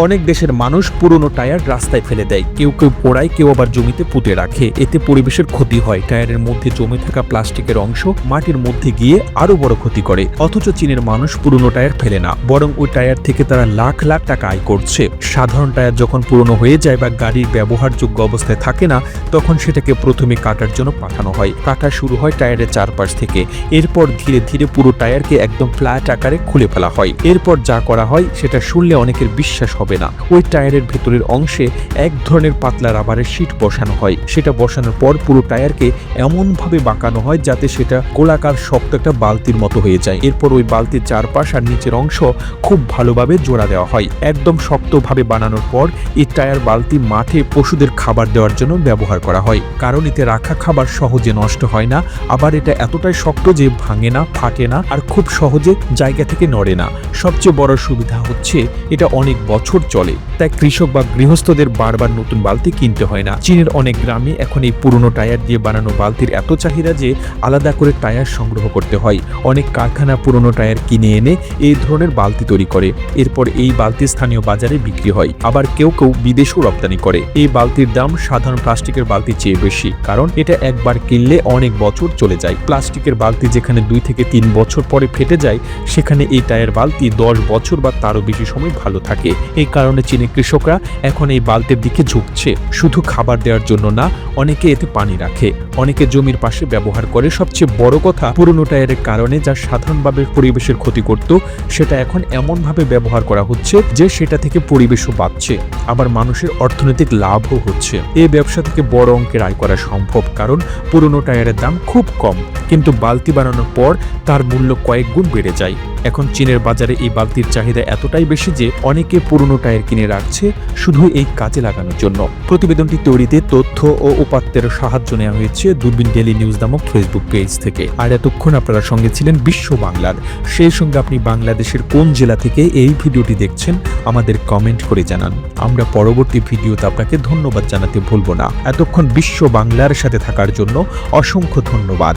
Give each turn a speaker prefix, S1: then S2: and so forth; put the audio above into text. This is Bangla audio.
S1: অনেক দেশের মানুষ পুরনো টায়ার রাস্তায় ফেলে দেয়, কেউ কেউ পোড়ায়, কেউ আবার জমিতে পুঁতে রাখে। এতে পরিবেশের ক্ষতি হয়। টায়ারের মধ্যে জমে থাকা প্লাস্টিকের অংশ মাটির মধ্যে গিয়ে আরো বড় ক্ষতি করে। অথচ চীনের মানুষ পুরনো টায়ার ফেলে না, বরং ওই টায়ার থেকে তারা লাখ লাখ টাকা আয় করছে। সাধারণ টায়ার যখন পুরনো হয়ে যায় বা গাড়ির ব্যবহারযোগ্য অবস্থায় থাকে না, তখন সেটাকে প্রথমে কাটার জন্য পাঠানো হয়। কাটা শুরু হয় টায়ারের চারপাশ থেকে। এরপর ধীরে ধীরে পুরো টায়ারকে একদম ফ্ল্যাট আকারে খুলে ফেলা হয়। এরপর যা করা হয় সেটা শুনলে অনেকের বিশ্বাস হবে না। ওই টায়ারের ভেতরের অংশে এক ধরনের পাতলা রাবারের শীট বসানো হয়। সেটা বসানোর পর পুরো টায়ারকে এমনভাবে বাঁকানো হয় যাতে সেটা গোলাকার শক্ত একটা বালতির মতো হয়ে যায়। এরপর ওই বালতির চারপাশ আর নিচের অংশ খুব ভালোভাবে জোড়া দেওয়া হয়। একদম শক্তভাবে বানানোর পর এই টায়ার বালতি মাঠে পশুদের খাবার দেওয়ার জন্য ব্যবহার করা হয়, কারণ এতে রাখা খাবার সহজে নষ্ট হয় না। আবার এটা এতটাই শক্ত যে ভাঙে না, ফাটে না, আর খুব সহজে জায়গা থেকে নড়ে না। সবচেয়ে বড় সুবিধা হচ্ছে এটা অনেক বছর চলে, তাই কৃষক বা গৃহস্থদের বারবার নতুন বালতি কিনতে হয় না। চীনের অনেক গ্রামে এখন এই পুরনো টায়ার দিয়ে বানানো বালতির এত চাহিদা যে আলাদা করে টায়ার সংগ্রহ করতে হয়। অনেক কারখানা পুরনো টায়ার কিনে এনে এই ধরনের বালতি তৈরি করে। এরপর এই বালতি স্থানীয় বাজারে বিক্রি হয়। আবার কেউ কেউ বিদেশেও রপ্তানি করে। এই বালতির দাম সাধারণ প্লাস্টিকের বালতির চেয়ে বেশি, কারণ এটা একবার কিনলে অনেক বছর চলে যায়। প্লাস্টিকের বালতি যেখানে 2 থেকে 3 বছর পরে ফেটে যায়, সেখানে এই টায়ার বালতি 10 বছর বা তারও বেশি সময় ভালো থাকে। এই কারণে চীনের কৃষকরা এখন এই বালতির দিকে ঝুঁকছে। শুধু খাবার দেওয়ার জন্য না, অনেকে এতে পানি রাখে, অনেকে জমির পাশে ব্যবহার করে। সবচেয়ে বড় কথা, পুরনো টায়ারের কারণে যা সাধারণভাবে পরিবেশের ক্ষতি করত, সেটা এখন এমনভাবে ব্যবহার করা হচ্ছে যে সেটা থেকে পরিবেশও বাঁচছে, আবার মানুষের অর্থনৈতিক লাভও হচ্ছে। এই ব্যবসা থেকে বড় অঙ্কের আয় করা সম্ভব, কারণ পুরনো টায়ারের দাম খুব কম, কিন্তু বালতি বানানোর পর তার মূল্য কয়েক গুণ বেড়ে যায়। এখন চীনের বাজারে এই বালতির চাহিদা এতটাই বেশি যে অনেকে পুরনো টায়ার কিনে রাখছে শুধু এই কাজে লাগানোর জন্য। প্রতিবেদনটি তৈরিতে তথ্য ও উপাত্তের সাহায্য নেওয়া হয়েছে দূরবীন ডেইলি নিউজ নামক ফেসবুক পেজ থেকে। আর এতক্ষণ আপনারা সঙ্গে ছিলেন বিশ্ব বাংলার। সেই সঙ্গে আপনি বাংলাদেশের কোন জেলা থেকে এই ভিডিওটি দেখছেন আমাদের কমেন্ট করে জানান। আমরা পরবর্তী ভিডিওতে আপনাকে ধন্যবাদ জানাতে ভুলব না। এতক্ষণ বিশ্ব বাংলার সাথে থাকার জন্য অসংখ্য ধন্যবাদ।